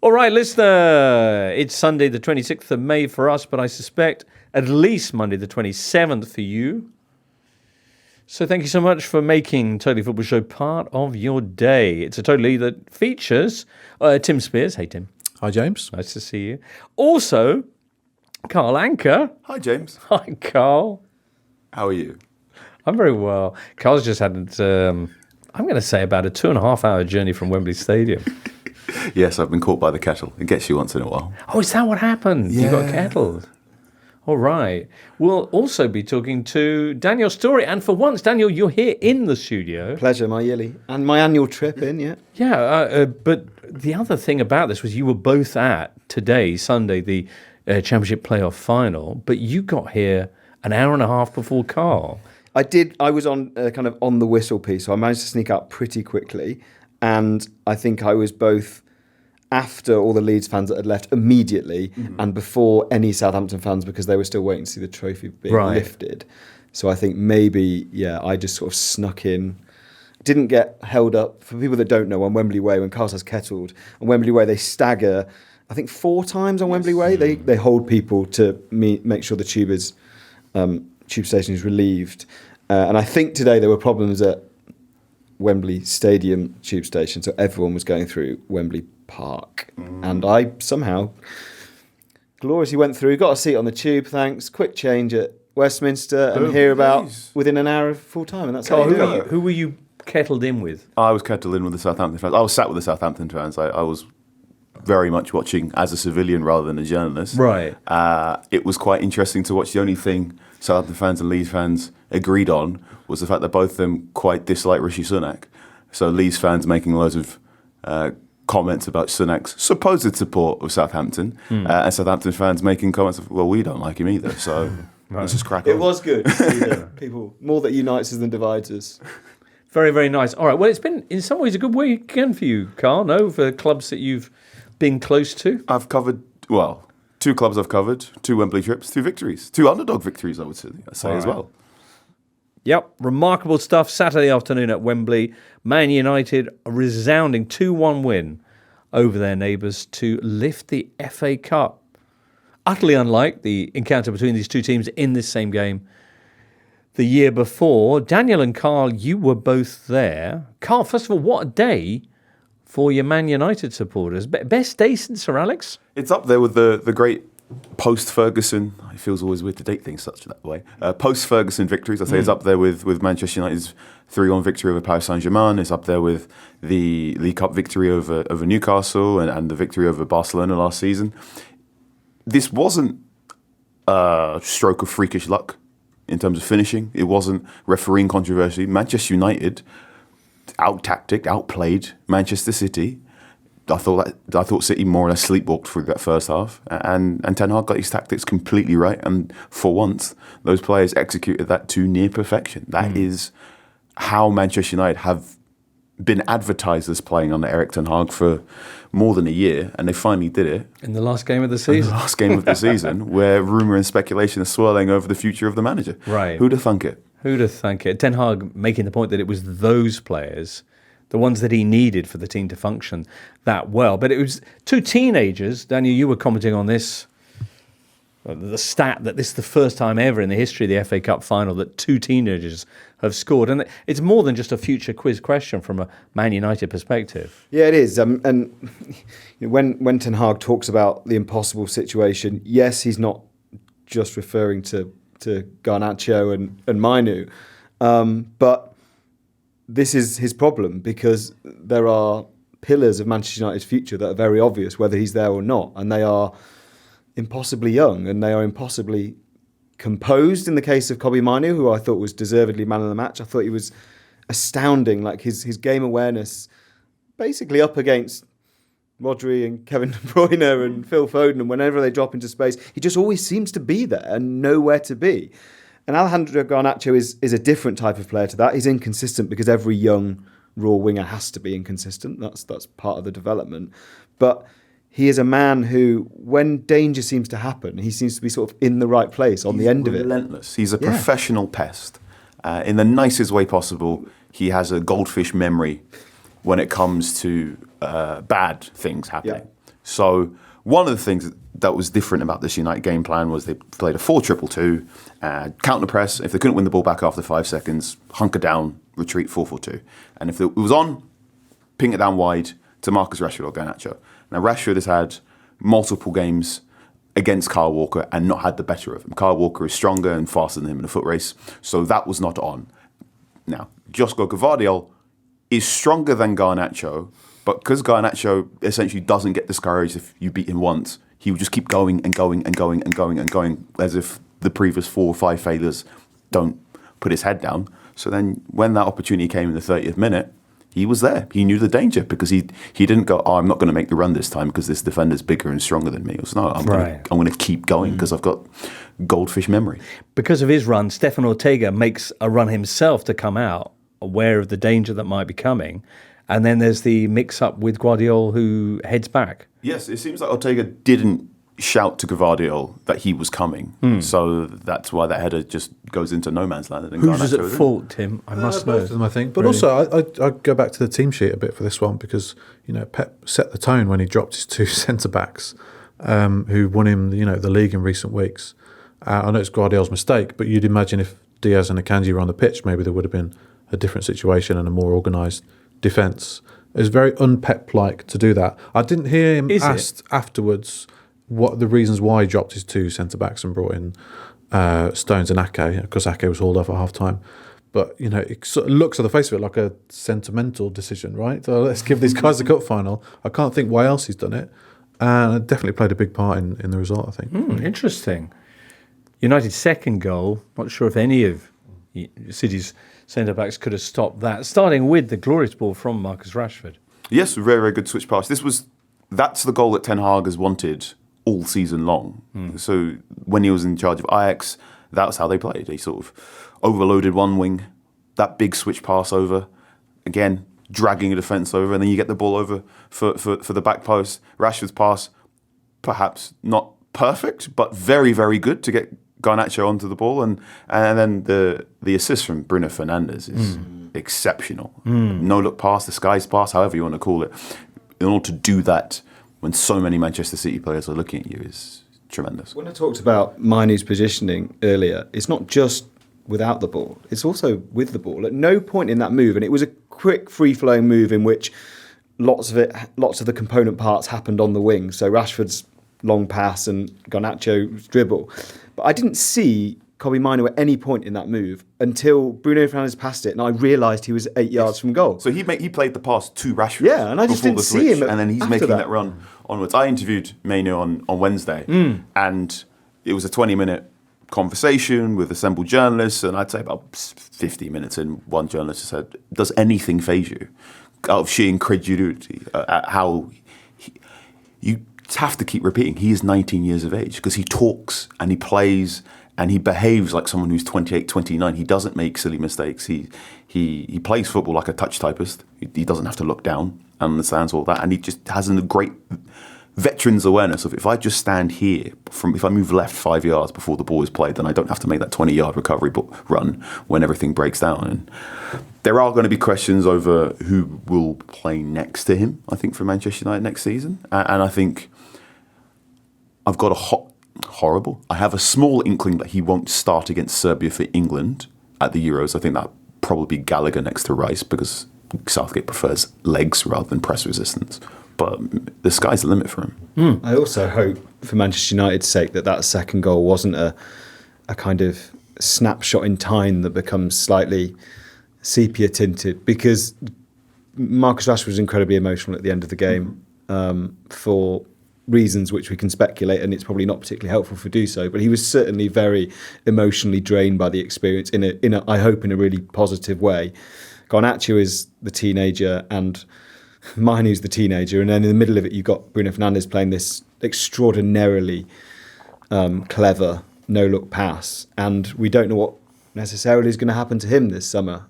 All right, listener, it's Sunday the 26th of May for us, but I suspect at least Monday the 27th for you. So thank you so much for making Totally Football Show part of your day. It's a Totally that features Tim Spiers. Hey, Tim. Hi, James. Nice to see you. Also, Carl Anka. Hi, James. Hi, Carl. How are you? I'm very well. Carl's just had, I'm going to say, about a 2.5 hour journey from Wembley Stadium. Yes, I've been caught by the kettle. It gets you once in a while. Oh, is that what happened? Yeah. You got kettled. All right. We'll also be talking to Daniel Storey. And for once, Daniel, you're here in the studio. Pleasure, my yearly. And my annual trip in, yeah. Yeah, but the other thing about this was you were both at today, Sunday, the Championship playoff final, but you got here an hour and a half before Carl. I did. I was on kind of on the whistle piece, so I managed to sneak out pretty quickly. And I think I was both after all the Leeds fans that had left immediately and before any Southampton fans because they were still waiting to see the trophy being lifted. So I think maybe, I just sort of snuck in. Didn't get held up. For people that don't know, on Wembley Way, when Carl says kettled, on Wembley Way they stagger, I think 4 times on Wembley Way. They hold people to make sure the tube station is relieved. And I think today there were problems at Wembley Stadium tube station, so everyone was going through Wembley Park. And I somehow gloriously went through, got a seat on the tube, thanks, quick change at Westminster, and here about within an hour of full time. And that's how you do it. Who were you kettled in with? I was kettled in with the Southampton fans. I was sat with the Southampton fans. I was very much watching as a civilian rather than a journalist. Right. It was quite interesting to watch. The only thing Southampton fans and Leeds fans agreed on was the fact that both of them quite dislike Rishi Sunak. So Leeds fans making loads of comments about Sunak's supposed support of Southampton, and Southampton fans making comments of, well, we don't like him either, so let's just crack on. It was good to see people, more that unites us than divides us. Very, very nice. All right, well, it's been in some ways a good weekend for you, Carl, no? For clubs that you've been close to? I've covered, 2 clubs I've covered, 2 Wembley trips, 2 victories, 2 underdog victories, I would say as well. Yep, remarkable stuff. Saturday afternoon at Wembley. Man United, a resounding 2-1 win over their neighbours to lift the FA Cup. Utterly unlike the encounter between these two teams in this same game the year before. Daniel and Carl, you were both there. Carl, first of all, what a day for your Man United supporters. Best day since Sir Alex? It's up there with the great post-Ferguson, it feels always weird to date things such that way, post-Ferguson victories. I'd say it's up there with Manchester United's 3-1 victory over Paris Saint-Germain. It's up there with the League Cup victory over Newcastle and the victory over Barcelona last season. This wasn't a stroke of freakish luck in terms of finishing. It wasn't refereeing controversy. Manchester United out-tacticked, outplayed Manchester City. I thought City more or less sleepwalked through that first half, and Ten Hag got his tactics completely right. And for once, those players executed that to near perfection. That is how Manchester United have been advertised as playing under Erik Ten Hag for more than a year, and they finally did it in the last game of the season. Where rumour and speculation are swirling over the future of the manager. Right? Who'd have thunk it? Who'd have thunk it? Ten Hag making the point that it was those players, the ones that he needed for the team to function that well. But it was 2 teenagers. Daniel, you were commenting on this, the stat that this is the first time ever in the history of the FA Cup final that 2 teenagers have scored. And it's more than just a future quiz question from a Man United perspective. Yeah, it is. And when Ten Hag talks about the impossible situation, yes, he's not just referring to Garnacho and Mainu, but this is his problem because there are pillars of Manchester United's future that are very obvious whether he's there or not, and they are impossibly young and they are impossibly composed in the case of Kobbie Mainoo, who I thought was deservedly man of the match. I thought he was astounding, like his game awareness basically up against Rodri and Kevin De Bruyne and Phil Foden, and whenever they drop into space, he just always seems to be there and nowhere to be. And Alejandro Garnacho is a different type of player to that. He's inconsistent because every young raw winger has to be inconsistent. That's part of the development. But he is a man who, when danger seems to happen, he seems to be sort of in the right place on the end of it. Relentless. He's a professional pest. In the nicest way possible, he has a goldfish memory when it comes to bad things happening. Yeah. So one of the things that was different about this United game plan was they played a 4-2-2, counter press. If they couldn't win the ball back after 5 seconds, hunker down, retreat 4-4-2. And if it was on, ping it down wide to Marcus Rashford or Garnacho. Now Rashford has had multiple games against Kyle Walker and not had the better of him. Kyle Walker is stronger and faster than him in a foot race, so that was not on. Now, Josko Gvardiol is stronger than Garnacho, but because Garnacho essentially doesn't get discouraged if you beat him once, he will just keep going and going and going and going and going as if the previous 4 or 5 failures don't put his head down. So then when that opportunity came in the 30th minute, he was there. He knew the danger because he didn't go, I'm not going to make the run this time because this defender's bigger and stronger than me. It was, no, I'm going to keep going because I've got goldfish memory. Because of his run, Stefan Ortega makes a run himself to come out, aware of the danger that might be coming. And then there's the mix-up with Gvardiol who heads back. Yes, it seems like Ortega didn't shout to Gvardiol that he was coming. So that's why that header just goes into no man's land. And Who's at fault, Tim? I must know. Both of them, I think. But also, I go back to the team sheet a bit for this one because, Pep set the tone when he dropped his 2 centre-backs who won him, the league in recent weeks. I know it's Gvardiol's mistake, but you'd imagine if Diaz and Akanji were on the pitch, maybe there would have been a different situation and a more organised defence. It's very un-Pep-like to do that. I didn't hear him asked afterwards what the reasons why he dropped his 2 centre-backs and brought in Stones and Ake, because Ake was hauled off at half-time. But, it sort of looks on the face of it like a sentimental decision, right? So let's give these guys the cup final. I can't think why else he's done it. And it definitely played a big part in the result, I think. Interesting. United's second goal, not sure if any of City's centre-backs could have stopped that, starting with the glorious ball from Marcus Rashford. Yes, very, very good switch pass. That's the goal that Ten Hag has wanted all season long. So when he was in charge of Ajax, that's how they played. They sort of overloaded one wing, that big switch pass over, again, dragging a defence over, and then you get the ball over for the back post. Rashford's pass, perhaps not perfect, but very, very good to get Garnacho onto the ball. And then the assist from Bruno Fernandes is exceptional. No-look pass, disguise pass, however you want to call it. In order to do that when so many Manchester City players are looking at you is tremendous. When I talked about Mainoo's positioning earlier, it's not just without the ball, it's also with the ball. At no point in that move, and it was a quick free-flowing move in which lots of the component parts happened on the wing. So Rashford's long pass and Garnacho's dribble. But I didn't see Kobbie Mainoo at any point in that move until Bruno Fernandes passed it, and I realised he was 8 yards from goal. So he played the pass to Rashford. Yeah, and I just didn't see him. And then he's making that run onwards. I interviewed Mainoo on Wednesday, and it was a 20-minute conversation with assembled journalists, and I'd say about 50 minutes in, one journalist said, "Does anything faze you?" Out of sheer incredulity at how you have to keep repeating. He is 19 years of age because he talks and he plays and he behaves like someone who's 28, 29. He doesn't make silly mistakes. He plays football like a touch typist. He doesn't have to look down and understands all that. And he just has a great veteran's awareness of if I just stand here, if I move left 5 yards before the ball is played, then I don't have to make that 20-yard recovery run when everything breaks down. And there are going to be questions over who will play next to him, I think, for Manchester United next season. And I think I've got I have a small inkling that he won't start against Serbia for England at the Euros. I think that probably be Gallagher next to Rice because Southgate prefers legs rather than press resistance. But the sky's the limit for him. I also hope, for Manchester United's sake, that second goal wasn't a kind of snapshot in time that becomes slightly sepia-tinted, because Marcus Rashford was incredibly emotional at the end of the game for reasons which we can speculate, and it's probably not particularly helpful to do so, but he was certainly very emotionally drained by the experience in a I hope in a really positive way. Garnacho is the teenager and Mainoo's the teenager, and then in the middle of it you've got Bruno Fernandes playing this extraordinarily clever no-look pass, and we don't know what necessarily is going to happen to him this summer.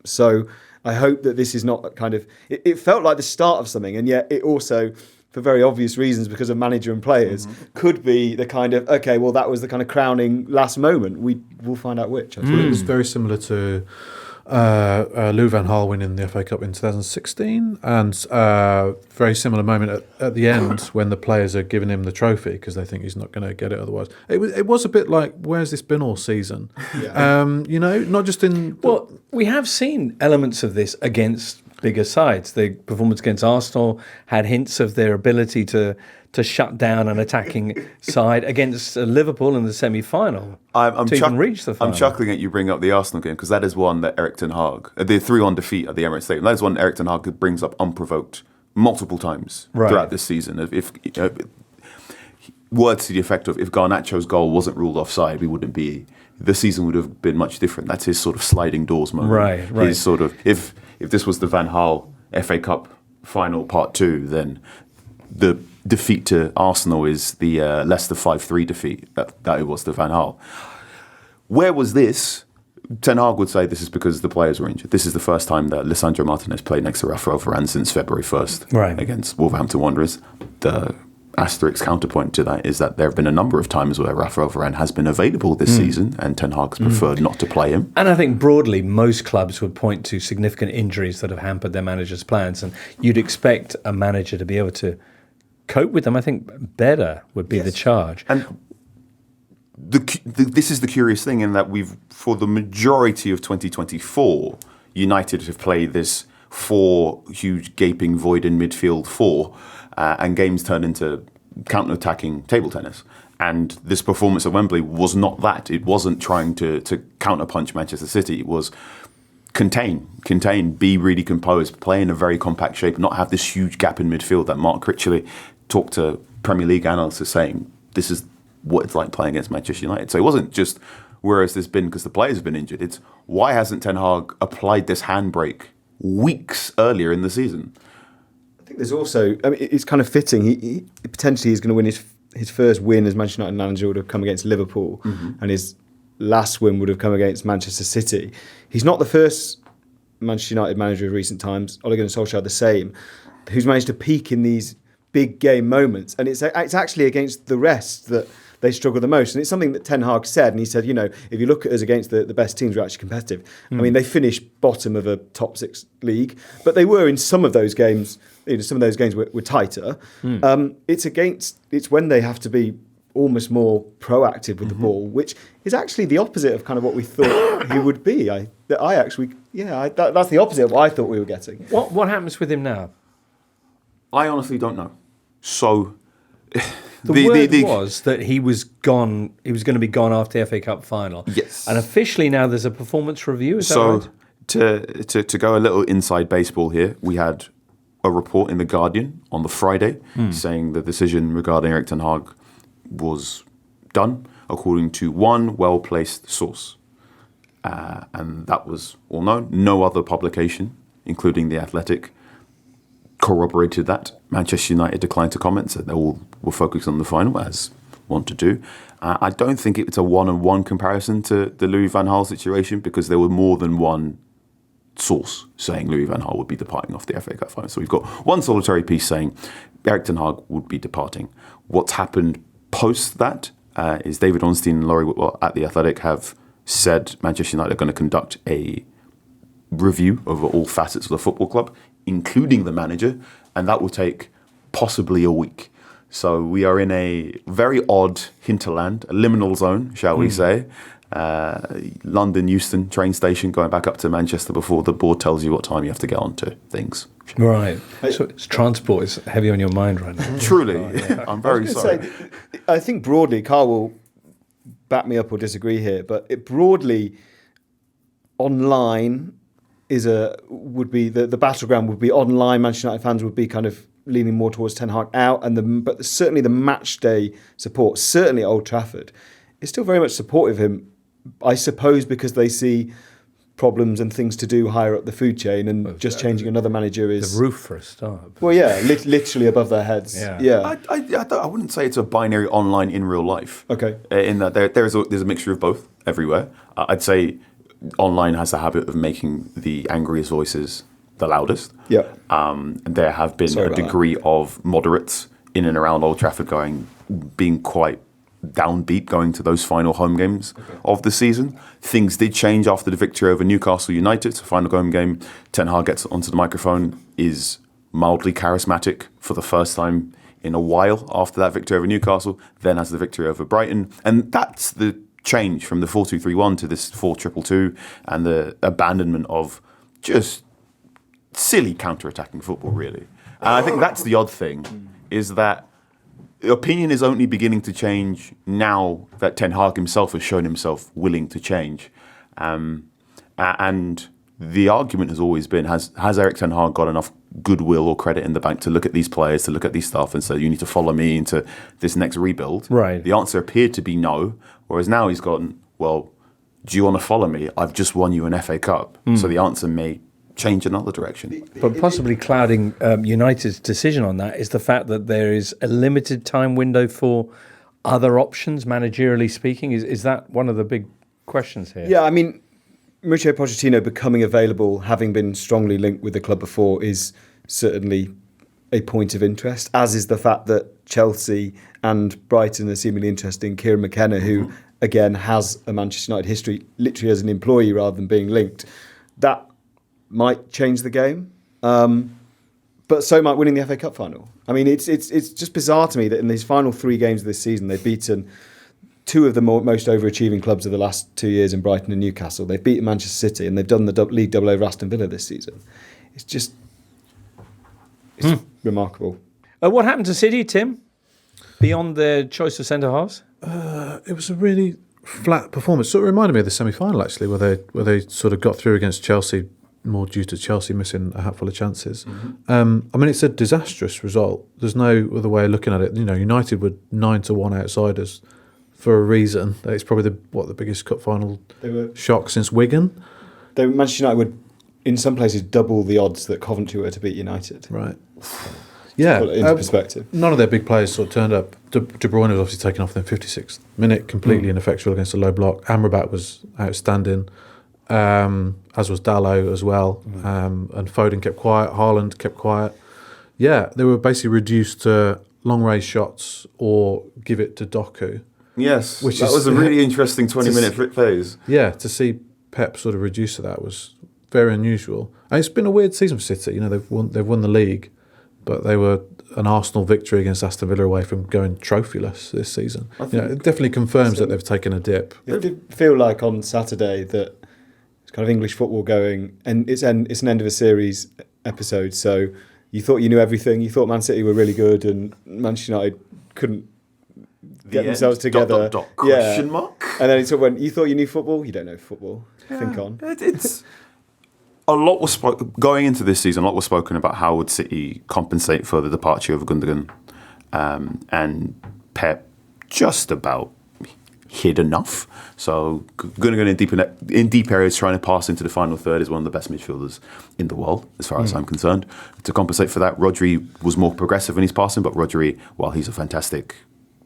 So I hope that this is not a kind of... It felt like the start of something, and yet it also, for very obvious reasons because of manager and players, could be the kind of, okay, well, that was the kind of crowning last moment. We'll find out which. It was very similar to Lou van Gaal winning the FA Cup in 2016, and very similar moment at the end when the players are giving him the trophy because they think he's not going to get it otherwise. It was a bit like, where's this been all season? Yeah. Not just in... Well, we have seen elements of this against bigger sides. The performance against Arsenal had hints of their ability to shut down an attacking side against Liverpool in the semi-final even reach the final. I'm chuckling at you bring up the Arsenal game because that is one that Erik Ten Hag, the 3-1 defeat at the Emirates Stadium, that is one Erik Ten Hag brings up unprovoked multiple times throughout this season. If words to the effect of, if Garnacho's goal wasn't ruled offside, the season would have been much different. That's his sort of sliding doors moment. Right. His sort of, if this was the Van Gaal FA Cup final part 2, then the defeat to Arsenal is the Leicester 5-3 defeat that it was to Van Gaal. Where was this? Ten Hag would say this is because the players were injured. This is the first time that Lisandro Martinez played next to Rafael Varane since February 1st against Wolverhampton Wanderers. The asterisk counterpoint to that is that there have been a number of times where Rafael Varane has been available this season and Ten Hag has preferred not to play him. And I think broadly most clubs would point to significant injuries that have hampered their managers' plans, and you'd expect a manager to be able to cope with them. I think better would be the charge. And this is the curious thing in that for the majority of 2024, United have played this 4 huge gaping void in midfield 4, and games turn into counter-attacking table tennis. And this performance at Wembley was not that. It wasn't trying to counter-punch Manchester City. It was contain, be really composed, play in a very compact shape, not have this huge gap in midfield that Mark Critchley talked to Premier League analysts as saying, this is what it's like playing against Manchester United. So it wasn't just, whereas there's been, because the players have been injured, it's why hasn't Ten Hag applied this handbrake weeks earlier in the season? I think there's also, it's kind of fitting. He potentially is going to win his first win as Manchester United manager would have come against Liverpool, and his last win would have come against Manchester City. He's not the first Manchester United manager of recent times, Ole Gunnar Solskjaer the same, who's managed to peak in these big game moments. And it's actually against the rest that they struggle the most. And it's something that Ten Hag said, and he said, if you look at us against the best teams, we're actually competitive. I mean, they finished bottom of a top 6 league, but they were in some of those games, some of those games were tighter. It's when they have to be almost more proactive with the ball, which is actually the opposite of kind of what we thought he would be. That's the opposite of what I thought we were getting. What happens with him now? I honestly don't know. So the word was that he was gone. He was going to be gone after the FA Cup final. Yes, and officially now there's a performance review. Is that right? To go a little inside baseball here, we had a report in The Guardian on the Friday saying the decision regarding Erik Ten Hag was done according to one well-placed source. And that was all known. No other publication, including The Athletic, corroborated that. Manchester United declined to comment, so they all were focused on the final, as one to do. I don't think it's a one-on-one comparison to the Louis van Gaal situation, because there were more than one source saying Louis van Gaal would be departing off the FA Cup final. So we've got one solitary piece saying Erik Ten Hag would be departing. What's happened post that is David Ornstein and Laurie Whitwell at The Athletic have said Manchester United are going to conduct a review of all facets of the football club, including the manager, and that will take possibly a week. So we are in a very odd hinterland, a liminal zone, shall we say. London Euston train station going back up to Manchester before the board tells you what time you have to get on to things. Right. So transport is heavy on your mind right now. Truly. I'm very sorry. I think broadly, Carl will back me up or disagree here, but broadly, online would be the battleground would be online. Manchester United fans would be kind of leaning more towards Ten Hag out, but certainly the match day support, certainly at Old Trafford, is still very much supportive of him, I suppose, because they see problems and things to do higher up the food chain, and just changing another manager is... The roof, for a start. Well, yeah, literally above their heads. Yeah. I wouldn't say it's a binary online in real life. Okay. In that there's a mixture of both everywhere. I'd say online has the habit of making the angriest voices the loudest. Yeah. And there have been a degree of moderates in and around Old Trafford being quite downbeat going to those final home games of the season. Things did change after the victory over Newcastle United, final home game. Ten Hag gets onto the microphone, is mildly charismatic for the first time in a while after that victory over Newcastle, then has the victory over Brighton. And that's the change from the 4-2-3-1 to this 4-2-2-2 and the abandonment of just silly counter-attacking football, really. And I think that's the odd thing, is that the opinion is only beginning to change now that Ten Hag himself has shown himself willing to change. And the argument has always been, has Erik Ten Hag got enough goodwill or credit in the bank to look at these players, to look at these staff and say, you need to follow me into this next rebuild? Right. The answer appeared to be no, whereas now he's gone, well, do you want to follow me? I've just won you an FA Cup. So the answer may change another direction. But possibly clouding United's decision on that is the fact that there is a limited time window for other options, managerially speaking. Is that one of the big questions here? Yeah, I mean, Mauricio Pochettino becoming available, having been strongly linked with the club before, is certainly a point of interest, as is the fact that Chelsea and Brighton are seemingly interested in Kieran McKenna, who, again, has a Manchester United history, literally as an employee rather than being linked. That might change the game, but so might winning the FA Cup final. I mean, it's just bizarre to me that in these final 3 games of this season, they've beaten 2 of the most overachieving clubs of the last 2 years in Brighton and Newcastle. They've beaten Manchester City, and they've done the league double over Aston Villa this season. It's remarkable. What happened to City, Tim? Beyond their choice of centre halves? It was a really flat performance. Sort of reminded me of the semi-final, actually, where they sort of got through against Chelsea, more due to Chelsea missing a handful of chances. I mean, it's a disastrous result. There's no other way of looking at it. You know, United were 9-1 outsiders for a reason. It's probably the biggest cup final shock since Wigan. Manchester United would, in some places, double the odds that Coventry were to beat United. Right. Yeah. To put it into perspective. None of their big players sort of turned up. De Bruyne was obviously taken off in the 56th minute, completely ineffectual against a low block. Amrabat was outstanding, as was Dalot as well. And Foden kept quiet. Haaland kept quiet. Yeah, they were basically reduced to long-range shots or give it to Doku. Yes, that was a really interesting 20-minute phase. Yeah, to see Pep sort of reduce to that was very unusual. And it's been a weird season for City. You know, they've won the league, but they were an Arsenal victory against Aston Villa away from going trophyless this season. You know, it definitely confirms that they've taken a dip. It did feel like on Saturday that it's kind of English football going, and it's an end of a series episode. So you thought you knew everything. You thought Man City were really good, and Manchester United couldn't get themselves together. Question mark. And then it's sort of when you thought you knew football, you don't know football. Think on. It's a lot was going into this season. A lot was spoken about how would City compensate for the departure of Gundogan, and Pep just about hid enough. So Gundogan in deep areas, trying to pass into the final third, is one of the best midfielders in the world, as far as I'm concerned. To compensate for that, Rodri was more progressive in his passing, but Rodri, while he's a fantastic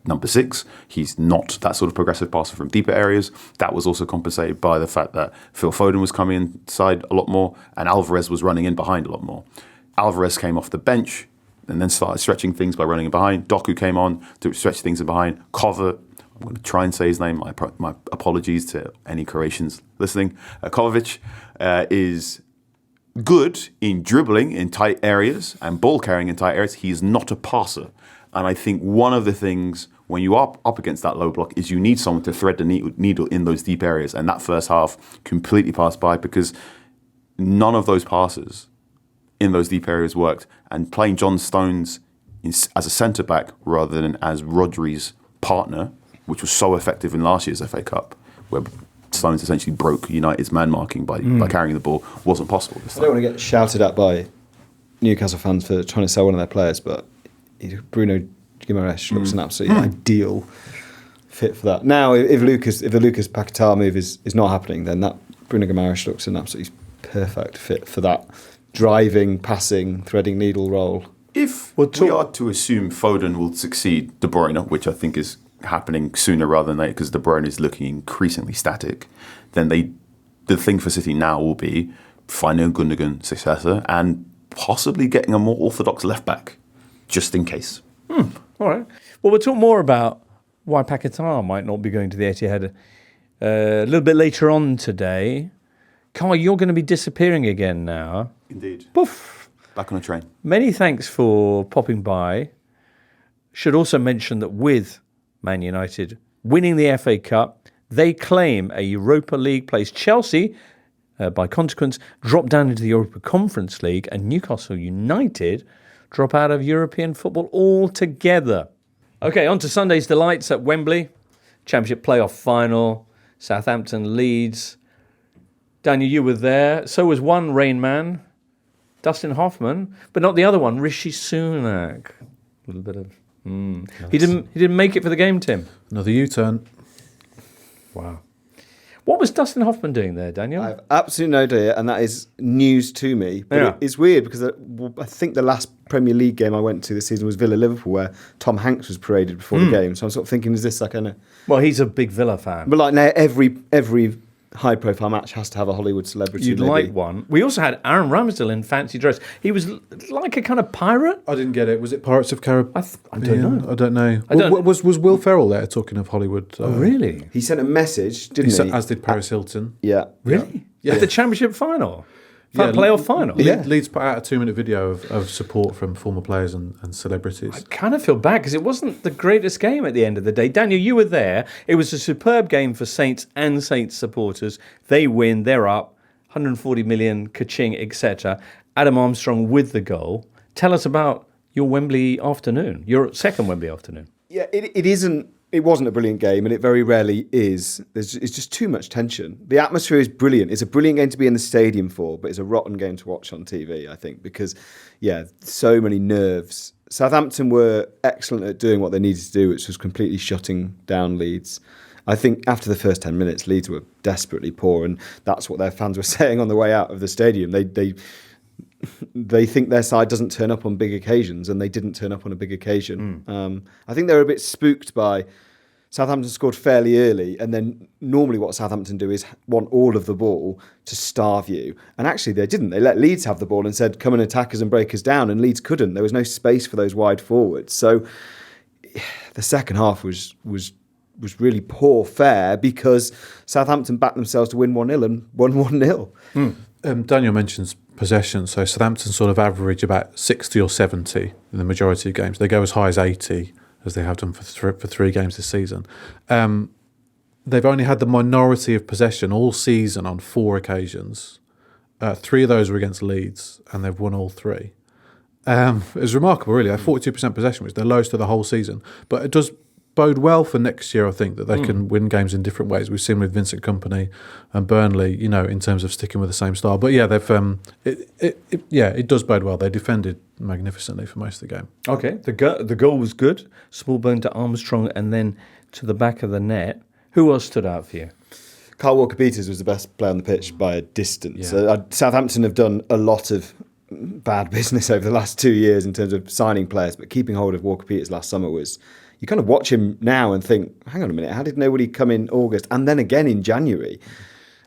number 6, he's not that sort of progressive passer from deeper areas. That was also compensated by the fact that Phil Foden was coming inside a lot more and Alvarez was running in behind a lot more. Alvarez came off the bench and then started stretching things by running in behind. Doku came on to stretch things in behind. Kovac, I'm going to try and say his name. My apologies to any Croatians listening. Kovac is good in dribbling in tight areas and ball carrying in tight areas. He is not a passer. And I think one of the things when you are up against that low block is you need someone to thread the needle in those deep areas. And that first half completely passed by because none of those passes in those deep areas worked. And playing John Stones as a centre-back rather than as Rodri's partner, which was so effective in last year's FA Cup, where Stones essentially broke United's man-marking by carrying the ball, wasn't possible this time. I don't want to get shouted at by Newcastle fans for trying to sell one of their players, but Bruno Guimaraes looks an absolutely ideal fit for that. Now, if the Lucas Paqueta move is not happening, then that Bruno Guimaraes looks an absolutely perfect fit for that driving, passing, threading needle role. If we are to assume Foden will succeed De Bruyne, which I think is happening sooner rather than later because De Bruyne is looking increasingly static, then the thing for City now will be finding a Gundogan successor and possibly getting a more orthodox left back, just in case. All right. Well, we'll talk more about why Paqueta might not be going to the Etihad a little bit later on today. Carl, you're going to be disappearing again now. Indeed. Poof. Back on a train. Many thanks for popping by. Should also mention that with Man United winning the FA Cup, they claim a Europa League place. Chelsea, by consequence, drop down into the Europa Conference League, and Newcastle United drop out of European football altogether. Okay, on to Sunday's delights at Wembley. Championship playoff final. Southampton, Leeds. Daniel, you were there. So was one Rain Man, Dustin Hoffman, but not the other one, Rishi Sunak. A little bit of... He didn't make it for the game, Tim. Another U-turn. Wow. What was Dustin Hoffman doing there, Daniel? I have absolutely no idea, and that is news to me. But it's weird because I think the last Premier League game I went to this season was Villa-Liverpool, where Tom Hanks was paraded before the game. So I'm sort of thinking, is this like a... Well, he's a big Villa fan. But like now, every high-profile match has to have a Hollywood celebrity. You'd maybe. like one. We also had Aaron Ramsdale in fancy dress. He was like a kind of pirate. I didn't get it. Was it Pirates of Caribbean? I don't know. I don't know. I don't- Was Will Ferrell there talking of Hollywood? Oh, really? He sent a message, didn't he? As did Paris Hilton. Yeah. Really? Yeah. At the championship final? Yeah, Playoff final? Leeds put out a 2-minute video of support from former players and celebrities. I kind of feel bad because it wasn't the greatest game at the end of the day. Daniel, you were there. It was a superb game for Saints and Saints supporters. They win. They're up. 140 million, ka-ching, etc. Adam Armstrong with the goal. Tell us about your Wembley afternoon, your second Wembley afternoon. Yeah, it wasn't a brilliant game, and it very rarely is. It's just too much tension. The atmosphere is brilliant. It's a brilliant game to be in the stadium for, but it's a rotten game to watch on TV, I think, because, so many nerves. Southampton were excellent at doing what they needed to do, which was completely shutting down Leeds. I think after the first 10 minutes, Leeds were desperately poor, and that's what their fans were saying on the way out of the stadium. They think their side doesn't turn up on big occasions, and they didn't turn up on a big occasion. I think they were a bit spooked by Southampton scored fairly early, and then normally what Southampton do is want all of the ball to starve you. And actually they didn't. They let Leeds have the ball and said, come and attack us and break us down, and Leeds couldn't. There was no space for those wide forwards. So the second half was really poor fare because Southampton backed themselves to win 1-0 and won 1-0. Daniel mentions possession, so Southampton sort of average about 60 or 70 in the majority of games. They go as high as 80, as they have done for three games this season. They've only had the minority of possession all season on 4 occasions. 3 of those were against Leeds, and they've won all 3. It was remarkable, really. They have 42% possession, which is their lowest of the whole season. But it does bode well for next year, I think, that they can win games in different ways. We've seen with Vincent Kompany and Burnley, in terms of sticking with the same style. But yeah, they've it does bode well. They defended magnificently for most of the game. Okay, the goal was good. Small bone to Armstrong and then to the back of the net. Who else stood out for you? Kyle Walker-Peters was the best player on the pitch by a distance. Yeah. Southampton have done a lot of bad business over the last 2 years in terms of signing players, but keeping hold of Walker-Peters last summer was... You kind of watch him now and think, hang on a minute, how did nobody come in August and then again in January?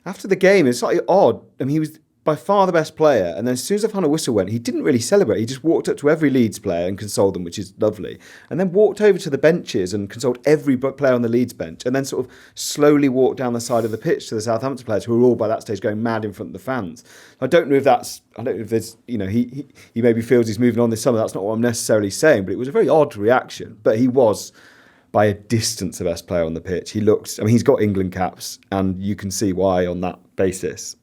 After the game, it's slightly odd. I mean, he was by far the best player, and then as soon as the final whistle went, he didn't really celebrate. He just walked up to every Leeds player and consoled them, which is lovely, and then walked over to the benches and consoled every player on the Leeds bench, and then sort of slowly walked down the side of the pitch to the Southampton players who were all by that stage going mad in front of the fans. I don't know if there's, he maybe feels he's moving on this summer. That's not what I'm necessarily saying, but it was a very odd reaction. But he was by a distance the best player on the pitch. He's got England caps, and you can see why on that basis.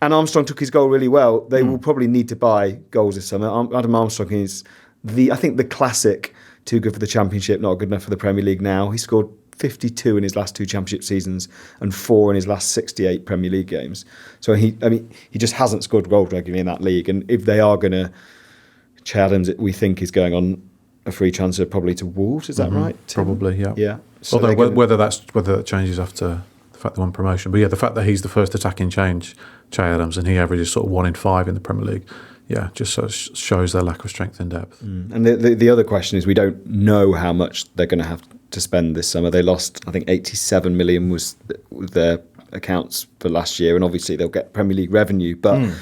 And Armstrong took his goal really well. They will probably need to buy goals this summer. Adam Armstrong is the classic too good for the Championship, not good enough for the Premier League now. He scored 52 in his last 2 Championship seasons and 4 in his last 68 Premier League games. So he just hasn't scored goals regularly in that league. And if they are going to, Che Adams, we think, is going on a free transfer probably to Wolves. Is that right, Tim? Probably, yeah. Yeah. So although whether that changes after the fact they won promotion, but yeah, the fact that he's the first attacking change, Che Adams, and he averages sort of 1 in 5 in the Premier League, just sort of shows their lack of strength in depth. And the other question is, we don't know how much they're going to have to spend this summer. They lost, I think, 87 million was their accounts for last year, and obviously they'll get Premier League revenue, but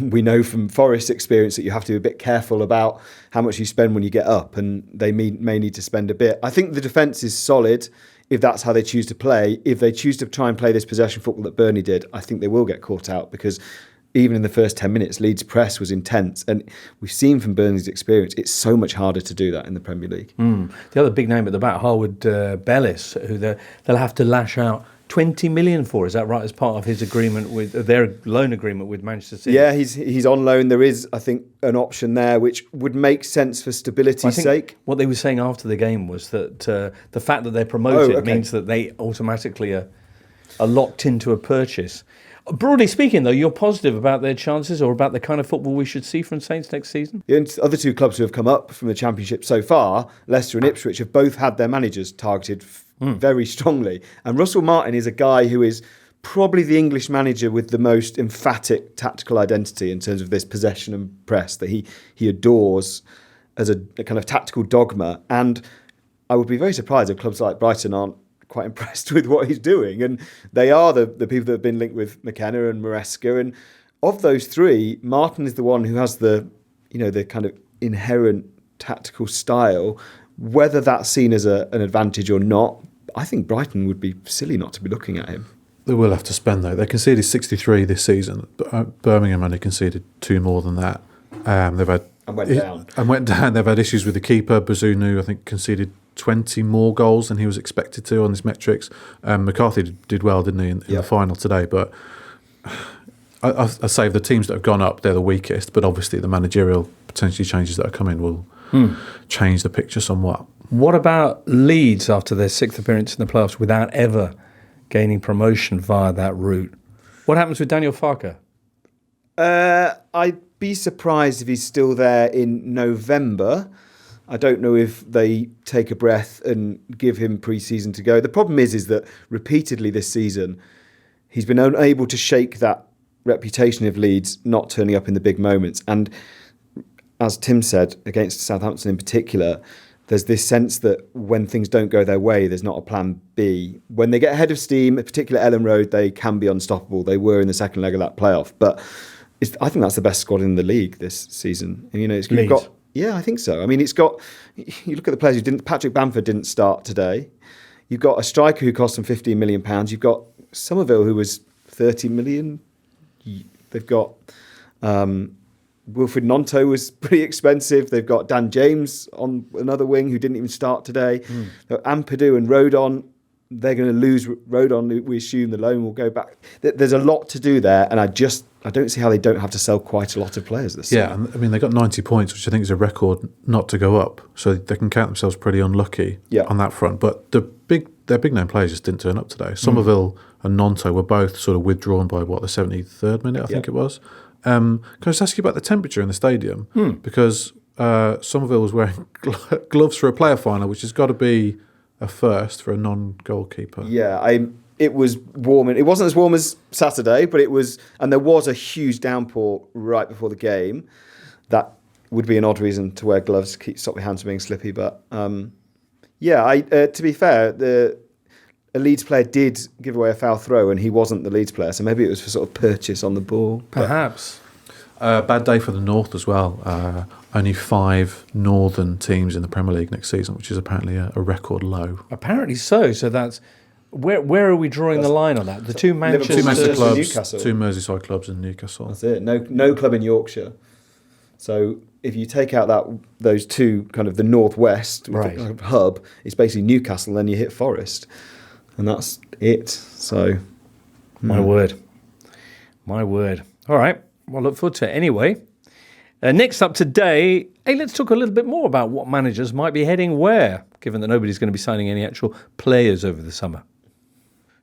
we know from Forest's experience that you have to be a bit careful about how much you spend when you get up, and they may need to spend a bit. I think the defence is solid if that's how they choose to play. If they choose to try and play this possession football that Burnley did, I think they will get caught out, because even in the first 10 minutes, Leeds' press was intense. And we've seen from Burnley's experience, it's so much harder to do that in the Premier League. The other big name at the back, Harwood Bellis, who they'll have to lash out 20 million for. Is that right? As part of his agreement with their loan agreement with Manchester City? Yeah, he's on loan. There is, I think, an option there which would make sense for stability's sake. What they were saying after the game was that the fact that they're promoted means that they automatically are locked into a purchase. Broadly speaking, though, you're positive about their chances, or about the kind of football we should see from Saints next season? The other two clubs who have come up from the Championship so far, Leicester and Ipswich, have both had their managers targeted very strongly. And Russell Martin is a guy who is probably the English manager with the most emphatic tactical identity in terms of this possession and press that he adores as a kind of tactical dogma. And I would be very surprised if clubs like Brighton aren't quite impressed with what he's doing. And they are the people that have been linked with McKenna and Maresca. And of those three, Martin is the one who has the kind of inherent tactical style. Whether that's seen as an advantage or not, I think Brighton would be silly not to be looking at him. They will have to spend, though. They conceded 63 this season. Birmingham only conceded 2 more than that. They've had went down. They've had issues with the keeper. Bazunu, I think, conceded 20 more goals than he was expected to on his metrics. McCarthy did well, didn't he, in the final today? But I say the teams that have gone up, they're the weakest. But obviously, the managerial potentially changes that are coming will change the picture somewhat. What about Leeds after their 6th appearance in the playoffs without ever gaining promotion via that route? What happens with Daniel Farke? I'd be surprised if he's still there in November. I don't know if they take a breath and give him pre-season to go. The problem is that repeatedly this season, he's been unable to shake that reputation of Leeds not turning up in the big moments. And as Tim said, against Southampton in particular, there's this sense that when things don't go their way, there's not a plan B. When they get ahead of steam, in particular Ellen Road, they can be unstoppable. They were in the second leg of that playoff. But I think that's the best squad in the league this season. And, it's got... Yeah, I think so. I mean, it's got... You look at the players who didn't... Patrick Bamford didn't start today. You've got a striker who cost them £15 million. You've got Somerville, who was 30 million. They've got... Wilfred Gnonto was pretty expensive. They've got Dan James on another wing who didn't even start today. Ampadu and Rodon, they're going to lose Rodon. We assume the loan will go back. There's a lot to do there, and I don't see how they don't have to sell quite a lot of players this season. Yeah, I mean, they got 90 points, which I think is a record not to go up. So they can count themselves pretty unlucky on that front. But their big name players just didn't turn up today. Somerville and Gnonto were both sort of withdrawn by, the 73rd minute, I think it was. Can I just ask you about the temperature in the stadium? Because Somerville was wearing gloves for a player final, which has got to be a first for a non-goalkeeper. Yeah, it was warm. It wasn't as warm as Saturday, but it was, and there was a huge downpour right before the game. That would be an odd reason to wear gloves, stop your hands from being slippy. But to be fair, a Leeds player did give away a foul throw, and he wasn't the Leeds player, so maybe it was for sort of purchase on the ball. Perhaps. Bad day for the North as well. Only 5 northern teams in the Premier League next season, which is apparently a record low. Apparently so. So that's... Where are we drawing the line on that? The two Manchester clubs, Newcastle. 2 Merseyside clubs and Newcastle. That's it. No club in Yorkshire. So if you take out those two, kind of the northwest hub, it's basically Newcastle, then you hit Forest. And that's it. So, My word. All right. Well, look forward to it. Anyway, next up today, let's talk a little bit more about what managers might be heading where, given that nobody's going to be signing any actual players over the summer.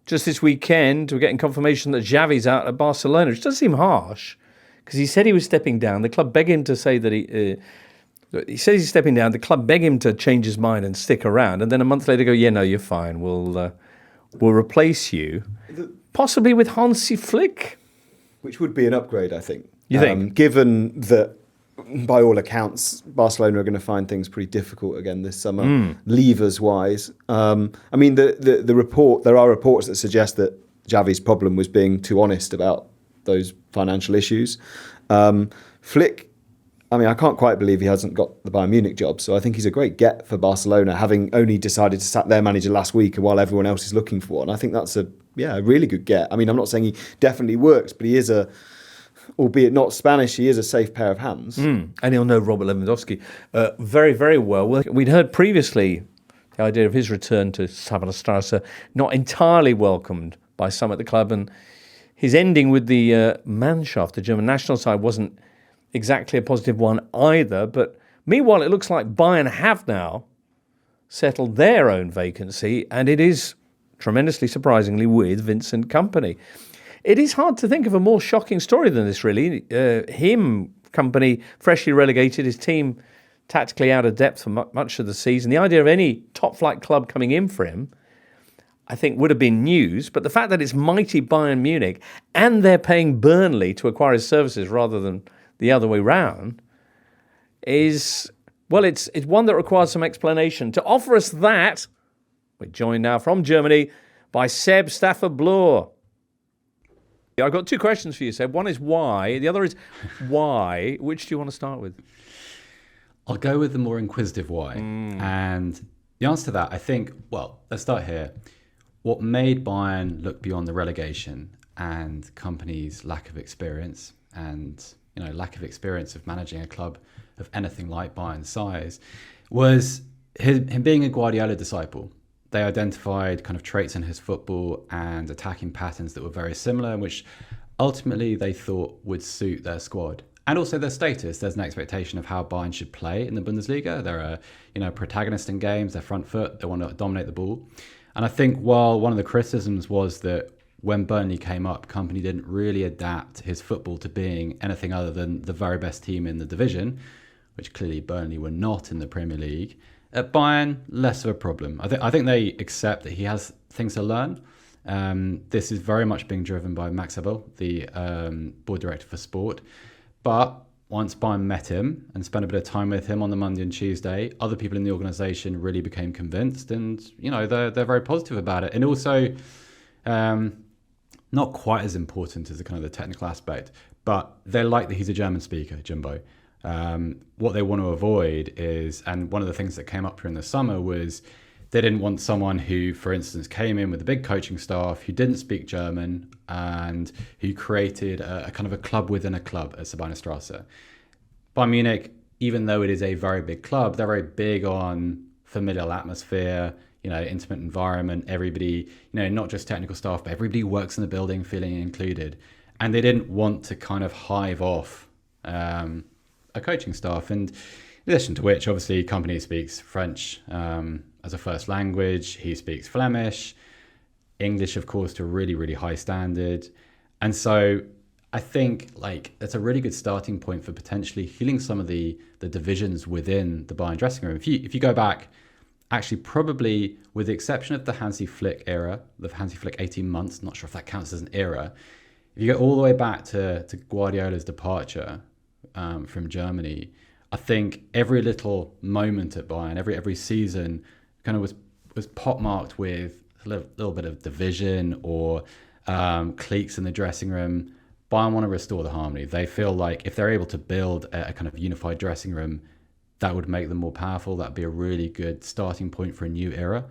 Just this weekend, we're getting confirmation that Xavi's out at Barcelona, which does seem harsh, because he said he was stepping down. The club begged him to say that he says he's stepping down. The club begged him to change his mind and stick around. And then a month later go, yeah, no, you're fine. We'll replace you, possibly with Hansi Flick. Which would be an upgrade, I think. You think? Given that, by all accounts, Barcelona are going to find things pretty difficult again this summer, levers-wise. I mean, the report. There are reports that suggest that Xavi's problem was being too honest about those financial issues. Flick, I mean, I can't quite believe he hasn't got the Bayern Munich job. So I think he's a great get for Barcelona, having only decided to sack their manager last week while everyone else is looking for one. I think that's a really good get. I mean, I'm not saying he definitely works, but he is albeit not Spanish, he is a safe pair of hands. And he'll know Robert Lewandowski very, very well. We'd heard previously the idea of his return to Sabelstrasse not entirely welcomed by some at the club, and his ending with the Mannschaft, the German national side, wasn't exactly a positive one either. But meanwhile, it looks like Bayern have now settled their own vacancy, and it is tremendously surprisingly with Vincent Kompany. It is hard to think of a more shocking story than this, really. Kompany, freshly relegated, his team tactically out of depth for much of the season. The idea of any top-flight club coming in for him, I think, would have been news. But the fact that it's mighty Bayern Munich and they're paying Burnley to acquire his services rather than the other way round is, well, it's one that requires some explanation. To offer us that, we're joined now from Germany by Seb Stafford-Bloor. I've got two questions for you, Seb. One is why, the other is why. Which do you want to start with? I'll go with the more inquisitive why. And the answer to that, I think, well, let's start here. What made Bayern look beyond the relegation and Kompany's lack of experience and, lack of experience of managing a club of anything like Bayern's size was him being a Guardiola disciple. They identified kind of traits in his football and attacking patterns that were very similar, which ultimately they thought would suit their squad. And also their status. There's an expectation of how Bayern should play in the Bundesliga. They're a protagonist in games, they're front foot, they want to dominate the ball. And I think while one of the criticisms was that when Burnley came up, Kompany didn't really adapt his football to being anything other than the very best team in the division, which clearly Burnley were not in the Premier League. At Bayern, less of a problem. I think they accept that he has things to learn. This is very much being driven by Max Ebel, the board director for sport. But once Bayern met him and spent a bit of time with him on the Monday and Tuesday, other people in the organisation really became convinced, and they're very positive about it. And also, not quite as important as the kind of the technical aspect, but they like that he's a German speaker, Jimbo. What they want to avoid is, and one of the things that came up during the summer was they didn't want someone who, for instance, came in with a big coaching staff who didn't speak German and who created a kind of a club within a club at Sabine-Strasse. Bayern Munich, even though it is a very big club, they're very big on familial atmosphere, intimate environment, everybody, not just technical staff, but everybody works in the building feeling included. And they didn't want to kind of hive off a coaching staff. And in addition to which, obviously, Kompany speaks French as a first language. He speaks Flemish, English, of course, to a really, really high standard. And so I think that's a really good starting point for potentially healing some of the divisions within the Bayern dressing room. If you go back, actually probably with the exception of the Hansi Flick era, the Hansi Flick 18 months, not sure if that counts as an era. If you go all the way back to Guardiola's departure from Germany, I think every little moment at Bayern, every season kind of was pot-marked with a little bit of division or cliques in the dressing room. Bayern want to restore the harmony. They feel like if they're able to build a kind of unified dressing room, that would make them more powerful. That'd be a really good starting point for a new era.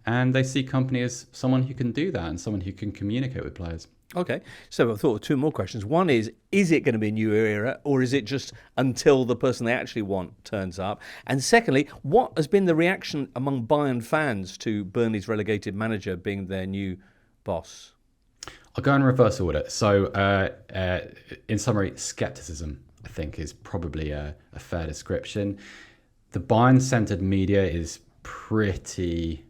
And they see Kompany as someone who can do that and someone who can communicate with players. Okay, so I thought of two more questions. One is it going to be a new era, or is it just until the person they actually want turns up? And secondly, what has been the reaction among Bayern fans to Burnley's relegated manager being their new boss? I'll go in reverse order. So, in summary, skepticism, I think, is probably a fair description. The Bayern-centred media is pretty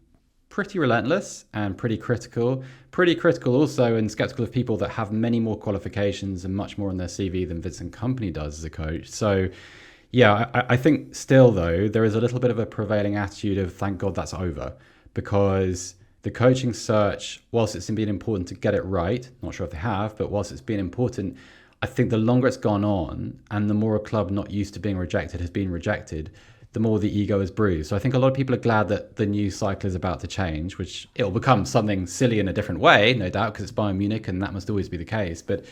relentless and pretty critical. Pretty critical also and skeptical of people that have many more qualifications and much more on their CV than Vincent Kompany does as a coach. So, yeah, I think still, though, there is a little bit of a prevailing attitude of thank God that's over, because the coaching search, whilst it's been important to get it right, not sure if they have, but whilst it's been important, I think the longer it's gone on and the more a club not used to being rejected has been rejected, the more the ego is bruised. So I think a lot of people are glad that the new cycle is about to change, which it'll become something silly in a different way, no doubt, because it's Bayern Munich and that must always be the case. But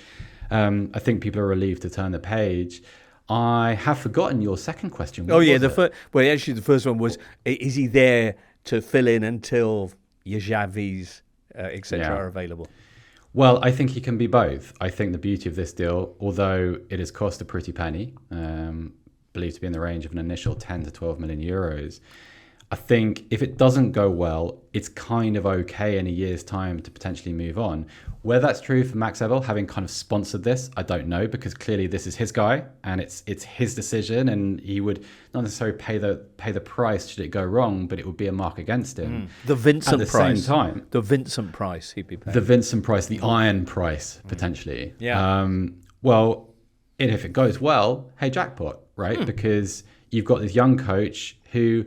I think people are relieved to turn the page. I have forgotten your second question. Well, actually, the first one was: is he there to fill in until your Xavis, etc., are available? Well, I think he can be both. I think the beauty of this deal, although it has cost a pretty penny, believed to be in the range of an initial 10 to 12 million euros. I think if it doesn't go well, it's kind of okay in a year's time to potentially move on. Whether that's true for Max Eberl, having kind of sponsored this, I don't know, because clearly this is his guy and it's his decision, and he would not necessarily pay the price should it go wrong, but it would be a mark against him. The Vincent At the price. same time, The Vincent price he'd be paying. the Vincent price, the iron price, potentially. Yeah. Well, and if it goes well, hey, jackpot, right? Because you've got this young coach who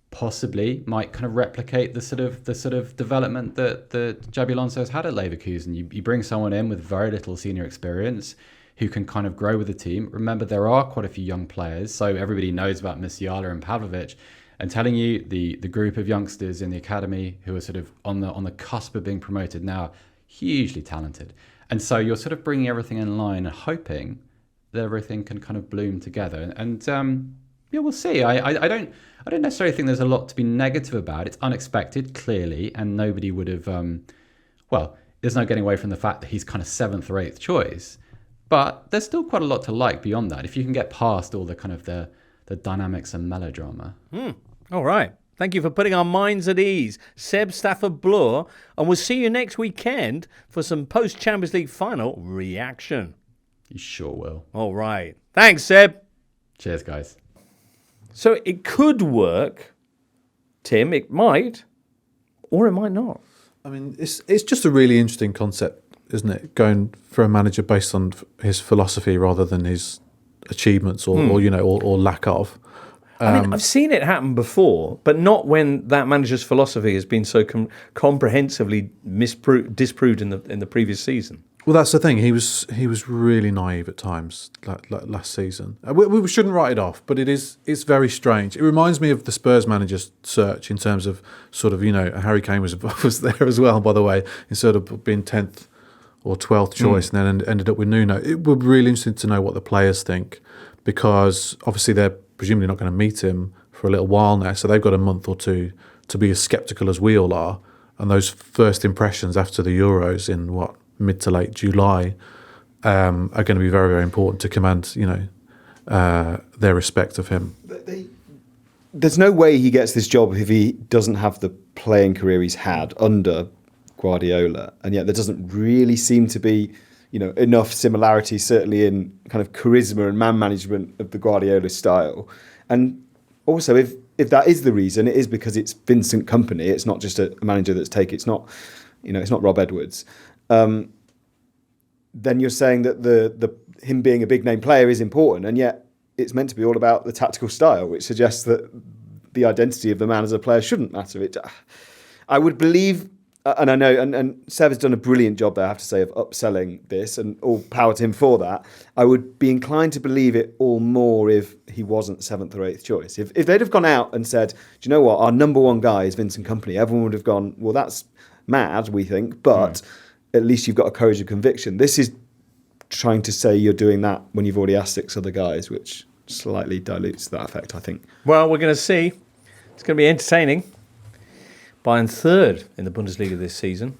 possibly might kind of replicate the sort of development that Xabi Alonso has had at Leverkusen. You bring someone in with very little senior experience who can kind of grow with the team. Remember, there are quite a few young players, so everybody knows about Musiala and Pavlovic. And telling you the group of youngsters in the academy who are sort of on the cusp of being promoted now, hugely talented. And so you're sort of bringing everything in line and hoping that everything can kind of bloom together. And yeah, we'll see. I don't necessarily think there's a lot to be negative about. It's unexpected, clearly, and nobody would have. Well, there's no getting away from the fact that he's kind of 7th or 8th choice. But there's still quite a lot to like beyond that. If you can get past all the kind of the dynamics and melodrama. All right. Thank you for putting our minds at ease, Seb Stafford-Bloor, and we'll see you next weekend for some post-Champions League final reaction. You sure will. All right. Thanks, Seb. Cheers, guys. So it could work, Tim. It might, or it might not. I mean, it's just a really interesting concept, isn't it? Going for a manager based on his philosophy rather than his achievements or lack of. I mean, I've seen it happen before, but not when that manager's philosophy has been so comprehensively disproved in the previous season. Well, that's the thing. He was really naive at times like last season. We shouldn't write it off, but it's very strange. It reminds me of the Spurs manager's search in terms of sort of, Harry Kane was there as well, by the way, instead of being 10th or 12th choice and then ended up with Nuno. It would be really interesting to know what the players think, because obviously they're presumably not going to meet him for a little while now, so they've got a month or two to be as sceptical as we all are. And those first impressions after the Euros in mid to late July are going to be very, very important to command, their respect of him. There's no way he gets this job if he doesn't have the playing career he's had under Guardiola, and yet there doesn't really seem to be, enough similarity, certainly in kind of charisma and man management of the Guardiola style. And also, if that is the reason, it is because it's Vincent Kompany. It's not just a manager that's it's not Rob Edwards. Then you're saying that the him being a big name player is important, and yet it's meant to be all about the tactical style, which suggests that the identity of the man as a player shouldn't matter. I would believe, and I know, and Seb has done a brilliant job there, I have to say, of upselling this, and all power to him for that. I would be inclined to believe it all more if he wasn't 7th or 8th choice. If they'd have gone out and said, do you know what, our number one guy is Vincent Kompany, everyone would have gone, well, that's mad, we think, but at least you've got a courage of conviction. This is trying to say you're doing that when you've already asked 6 other guys, which slightly dilutes that effect, I think. Well, we're going to see. It's going to be entertaining. Bayern 3rd in the Bundesliga this season.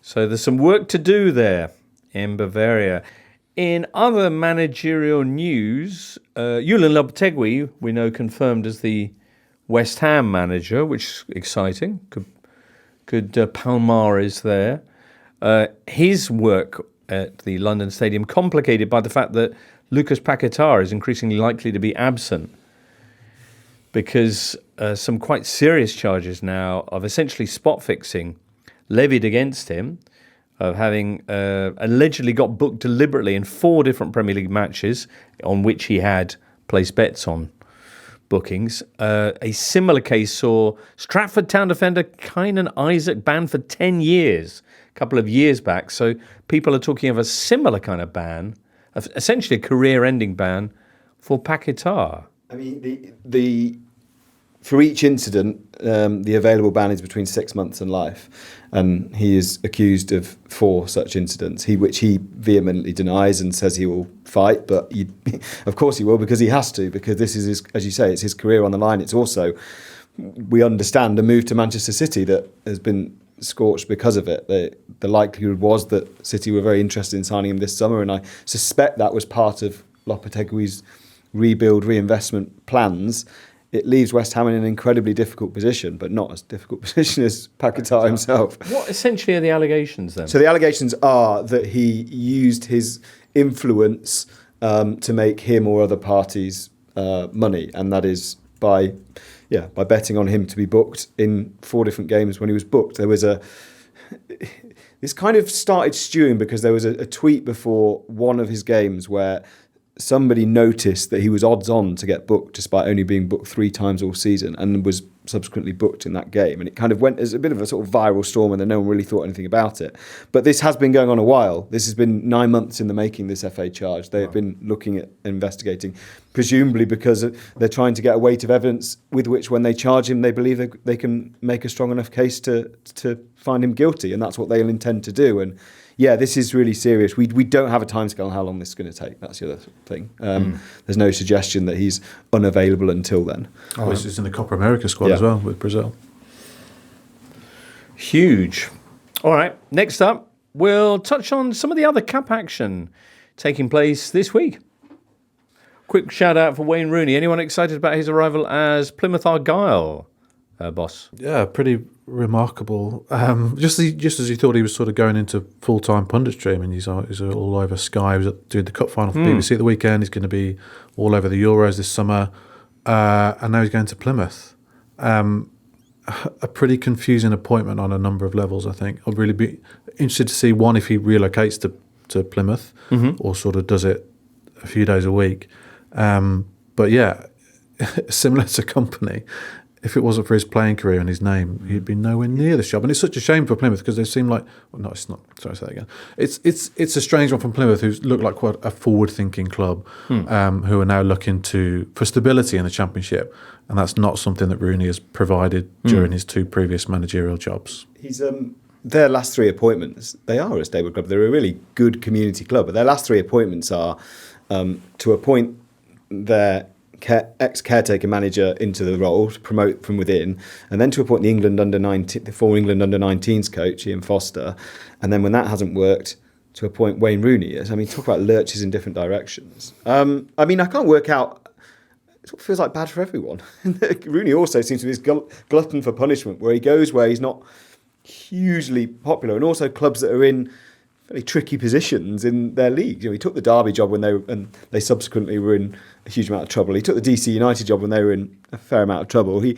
So there's some work to do there in Bavaria. In other managerial news, Julian Lopetegui, we know, confirmed as the West Ham manager, which is exciting. Good Palmares there. His work at the London Stadium complicated by the fact that Lucas Paqueta is increasingly likely to be absent, because some quite serious charges now of essentially spot fixing levied against him, of having allegedly got booked deliberately in 4 different Premier League matches on which he had placed bets on bookings. A similar case saw Stratford Town defender Kynan Isaac banned for 10 years, a couple of years back. So people are talking of a similar kind of ban, essentially a career-ending ban for Paqueta. I mean, the for each incident, the available ban is between 6 months and life. And he is accused of 4 such incidents, which he vehemently denies and says he will fight. But of course he will, because he has to, because this is, his, as you say, it's his career on the line. It's also, we understand, a move to Manchester City that has been scorched because of it. The likelihood was that City were very interested in signing him this summer, and I suspect that was part of Lopetegui's rebuild, reinvestment plans. It leaves West Ham in an incredibly difficult position, but not as difficult position as Paqueta himself. What essentially are the allegations then? So the allegations are that he used his influence to make him or other parties money, and that is by betting on him to be booked in 4 different games when he was booked. There was this kind of started stewing because there was a tweet before one of his games where somebody noticed that he was odds on to get booked despite only being booked 3 times all season, and was subsequently booked in that game. And it kind of went as a bit of a sort of viral storm, and then no one really thought anything about it. But this has been going on a while. This has been 9 months in the making, this FA charge. They have been looking at investigating, presumably because they're trying to get a weight of evidence with which, when they charge him, they believe they can make a strong enough case to find him guilty, and that's what they'll intend to do. And yeah, this is really serious. We don't have a timescale on how long this is going to take. That's the other thing. There's no suggestion that he's unavailable until then. Oh, this is in the Copa America squad as well with Brazil. Huge. All right, next up, we'll touch on some of the other cup action taking place this week. Quick shout out for Wayne Rooney. Anyone excited about his arrival as Plymouth Argyle boss? Yeah, pretty remarkable. Just as he thought he was sort of going into full-time punditry. I mean, he's all over Sky. He was doing the cup final for BBC at the weekend. He's going to be all over the Euros this summer. And now he's going to Plymouth. A pretty confusing appointment on a number of levels, I think. I'd really be interested to see, one, if he relocates to Plymouth or sort of does it a few days a week. But yeah, similar to Kompany, if it wasn't for his playing career and his name, he'd be nowhere near this job. And it's such a shame for Plymouth, because they seem like... Well, no, it's not. Sorry, say that again. It's a strange one from Plymouth, who's looked like quite a forward-thinking club, who are now looking for stability in the Championship. And that's not something that Rooney has provided during his 2 previous managerial jobs. He's their last 3 appointments, they are a stable club. They're a really good community club. But their last 3 appointments are to appoint their ex-caretaker manager into the role, to promote from within, and then to appoint the former England under-19s coach, Ian Foster, and then when that hasn't worked, to appoint Wayne Rooney. I mean, talk about lurches in different directions. I mean, I can't work out. It sort of feels like bad for everyone. Rooney also seems to be this glutton for punishment, where he goes where he's not hugely popular, and also clubs that are in very tricky positions in their league. You know, he took the Derby job and they subsequently were in a huge amount of trouble. He took the DC United job when they were in a fair amount of trouble. He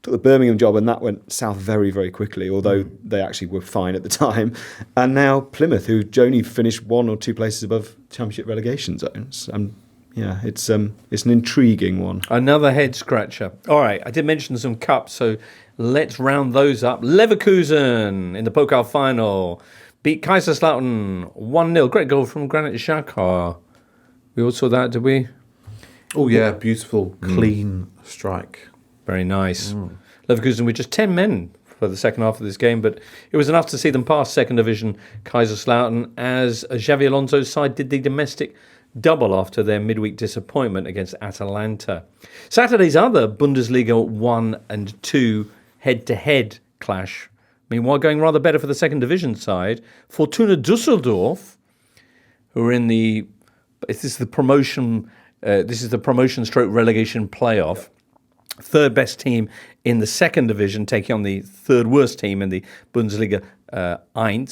took the Birmingham job, and that went south very, very quickly, although they actually were fine at the time. And now Plymouth, who only finished 1 or 2 places above Championship relegation zones. Yeah, it's an intriguing one. Another head scratcher. All right, I did mention some cups, so let's round those up. Leverkusen in the Pokal final beat Kaiserslautern 1-0. Great goal from Granit Xhaka. We all saw that, did we? Oh, yeah, beautiful, clean strike. Very nice. Leverkusen with just 10 men for the second half of this game, but it was enough to see them pass second division Kaiserslautern, as Xavi Alonso's side did the domestic double after their midweek disappointment against Atalanta. Saturday's other Bundesliga 1 and 2 head-to-head clash, meanwhile, going rather better for the second division side, Fortuna Düsseldorf, who are in this is the promotion stroke relegation playoff. Third best team in the second division, taking on the third worst team in the Bundesliga 1,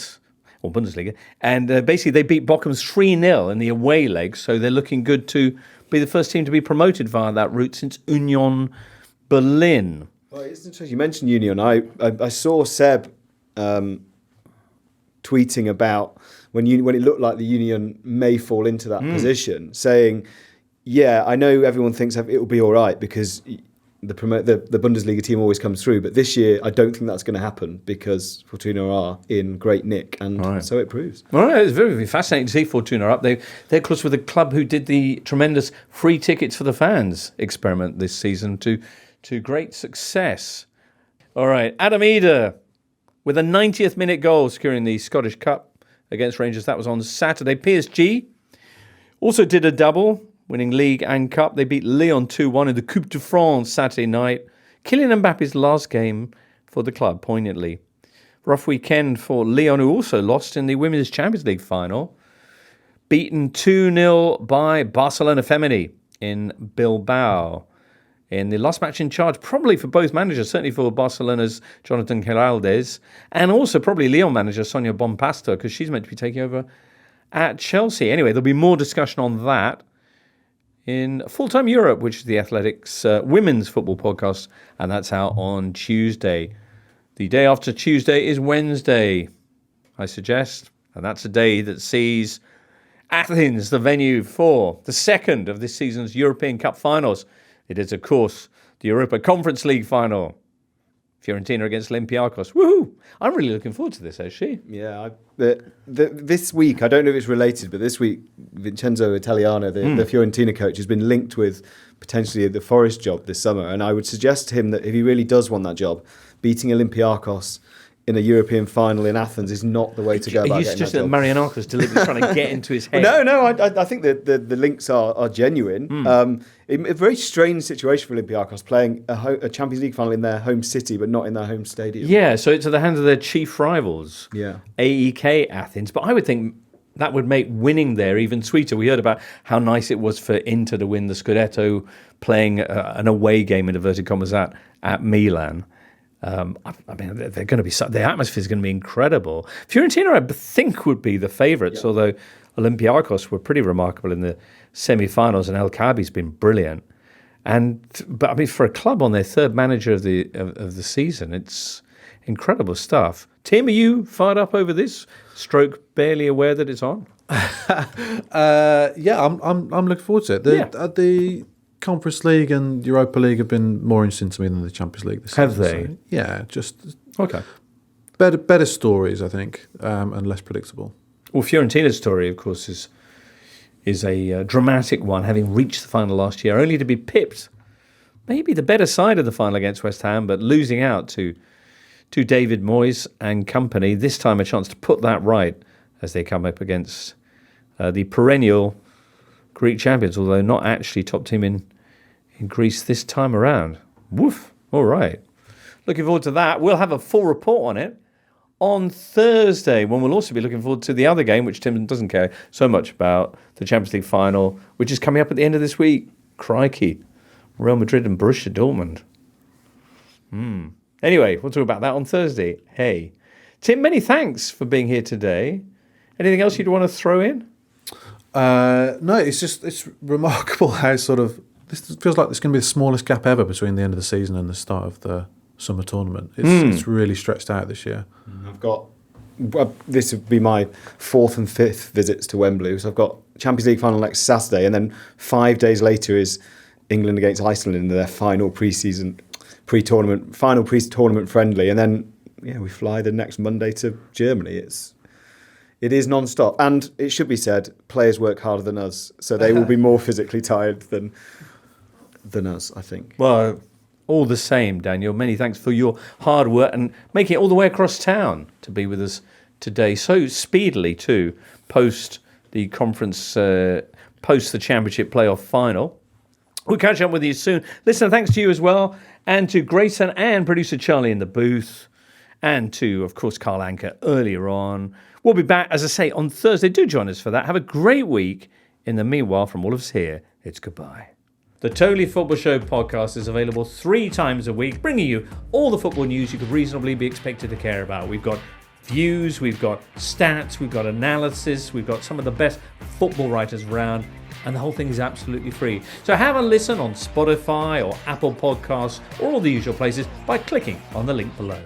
or Bundesliga. And basically they beat Bochum 3-0 in the away leg, so they're looking good to be the first team to be promoted via that route since Union Berlin. Well, it's interesting. You mentioned Union. I saw Seb tweeting about when it looked like the Union may fall into that position, saying, "Yeah, I know everyone thinks it will be all right because the Bundesliga team always comes through, but this year I don't think that's going to happen because Fortuna are in great nick, and so it proves." All right, it's very, very fascinating to see Fortuna up. They're close with the club who did the tremendous free tickets for the fans experiment this season to to great success. All right, Adam Eder with a 90th minute goal securing the Scottish Cup against Rangers. That was on Saturday. PSG also did a double, winning league and cup. They beat Lyon 2-1 in the Coupe de France Saturday night. Kylian Mbappe's last game for the club, poignantly. Rough weekend for Lyon, who also lost in the Women's Champions League final. Beaten 2-0 by Barcelona Femení in Bilbao. In the last match in charge, probably for both managers, certainly for Barcelona's Jonathan Quiraldes, and also probably Lyon manager Sonia Bonpastor, because she's meant to be taking over at Chelsea. Anyway, there'll be more discussion on that in Full-Time Europe, which is the Athletics women's football podcast, and that's out on Tuesday. The day after Tuesday is Wednesday, I suggest, and that's a day that sees Athens, the venue for the second of this season's European Cup finals. It is, of course, the Europa Conference League final. Fiorentina against Olympiacos. Woohoo! I'm really looking forward to this, actually. Yeah, this week, I don't know if it's related, but this week, Vincenzo Italiano, the Fiorentina coach, has been linked with potentially the Forest job this summer. And I would suggest to him that if he really does want that job, beating Olympiacos in a European final in Athens is not the way to go about getting that job. That Marianakis deliberately trying to get into his head. No, I think that the links are genuine. A very strange situation for Olympiacos, playing a Champions League final in their home city, but not in their home stadium. Yeah, so it's at the hands of their chief rivals, yeah, AEK Athens. But I would think that would make winning there even sweeter. We heard about how nice it was for Inter to win the Scudetto, playing an away game in inverted commas at Milan. I mean, they're going to be. The atmosphere is going to be incredible. Fiorentina, I think, would be the favourites, although Olympiacos were pretty remarkable in the semi-finals, and El Kaabi's been brilliant. But I mean, for a club on their third manager of the season, it's incredible stuff. Tim, are you fired up over this? Stroke barely aware that it's on. Yeah, I'm looking forward to it. The Conference League and Europa League have been more interesting to me than the Champions League this season. Have they? So, yeah, just Okay. better stories, I think, and less predictable. Well, Fiorentina's story, of course, is a dramatic one, having reached the final last year, only to be pipped, maybe the better side of the final against West Ham, but losing out to David Moyes and company. This time a chance to put that right as they come up against the perennial Greek champions, although not actually top team in Greece this time around. Woof. All right. Looking forward to that. We'll have a full report on it on Thursday, when we'll also be looking forward to the other game, which Tim doesn't care so much about, the Champions League final, which is coming up at the end of this week. Crikey. Real Madrid and Borussia Dortmund. Anyway, we'll talk about that on Thursday. Hey. Tim, many thanks for being here today. Anything else you'd want to throw in? No, it's remarkable how sort of this feels like there's going to be the smallest gap ever between the end of the season and the start of the summer tournament. It's really stretched out this year. I've got this would be my fourth and fifth visits to Wembley. So I've got Champions League final next Saturday, and then 5 days later is England against Iceland in their final pre-tournament friendly, and then we fly the next Monday to Germany. It is non-stop, and it should be said, players work harder than us, so they will be more physically tired than us, I think. Well, all the same, Daniel, many thanks for your hard work and making it all the way across town to be with us today so speedily too, post the conference, post the championship playoff final. We'll catch up with you soon. Listener, thanks to you as well, and to Grayson and producer Charlie in the booth, and to, of course, Carl Anka earlier on. We'll be back, as I say, on Thursday. Do join us for that. Have a great week. In the meanwhile, from all of us here, it's goodbye. The Totally Football Show podcast is available 3 times a week, bringing you all the football news you could reasonably be expected to care about. We've got views, we've got stats, we've got analysis, we've got some of the best football writers around, and the whole thing is absolutely free. So have a listen on Spotify or Apple Podcasts or all the usual places by clicking on the link below.